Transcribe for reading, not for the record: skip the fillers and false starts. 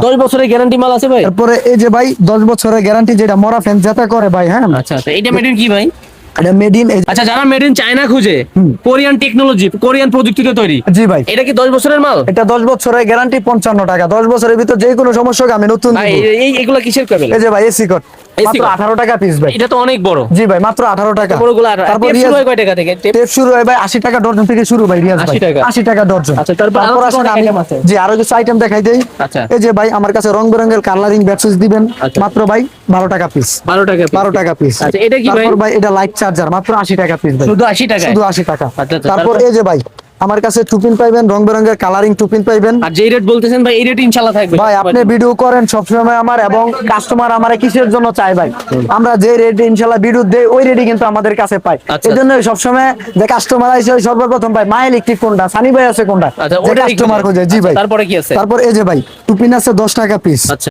10 বছরের গ্যারান্টি মাল আছে ভাই? তারপরে এই যে ভাই 10 বছরের গ্যারান্টি, যেটা মরা ফ্যান যেটা করে ভাই। হ্যাঁ আচ্ছা আচ্ছা, এটা মেড ইন কি ভাই? এটা মেড ইন। আচ্ছা, যারা মেড ইন চায়না খুঁজে, কোরিয়ান টেকনোলজি, কোরিয়ান প্রযুক্তিতে তৈরি, জি ভাই, এটা কি 10 বছরের মাল? এটা 10 বছরের গ্যারান্টি, 55 টাকা। 10 বছরের ভিতর যে কোনো সমস্যা হবে আমি নতুন ভাই দিব। এগুলা কিসের কেবল? এই যে ভাই এসি কোড, AC মাত্র code। 18 টাকা পিস ভাই। এটা তো অনেক বড়। জি ভাই, মাত্র 18 টাকা। বড়গুলো আর তারপর টেপ শুরু হয় কয় টাকা থেকে? টেপ শুরু হয় ভাই 80 টাকা ডজন থেকে শুরু ভাই, রিয়াজ ভাই 80 টাকা। 80 টাকা ডজন। আচ্ছা, তারপর আরো আসেন অনেক আমি item আছে। জি আরো কিছু আইটেম দেখাই দেই। আচ্ছা। এই যে ভাই আমার কাছে রং বেরঙের কালারিং ব্যাটসুইচ দিবেন, আচ্ছা। মাত্র ভাই 12 টাকা পিস। 12 টাকা piece। 12 টাকা পিস। আচ্ছা, এটা কি ভাই? তারপর ভাই এটা লাইট চার্জার, মাত্র 80 টাকা পিস ভাই। শুধু 80 টাকা? শুধু 80 টাকা। আচ্ছা, আচ্ছা, তারপর তারপর? এই যে ভাই আমার কাছে টুপিন পাইবেন, রং বেরঙের কালারিং টুপিন পাইবেন। আর যে রেট বলতেছেন ভাই, এই রেট ইনশাআল্লাহ থাকবে ভাই আপনি ভিডিও করেন সবসময় আমার, এবং কাস্টমার আমারে কিসের জন্য চাই ভাই, আমরা যে রেট ইনশাআল্লাহ ভিডিও দেই ওই রেটই কিন্তু আমাদের কাছে পাই। আচ্ছা। এজন্য সবসময় যে কাস্টমার আইছে সর্বপ্রথম ভাই মা ইলেকট্রিক কোনটা, সানি ভাই আছে কোনটা, আচ্ছা, যে ওটাই কাস্টমার খুঁজে। খোঁজে। জি আচ্ছা, ভাই। তারপরে কি আছে? তারপর এই যে ভাই টুপিন আছে 10 টাকা পিস। আচ্ছা।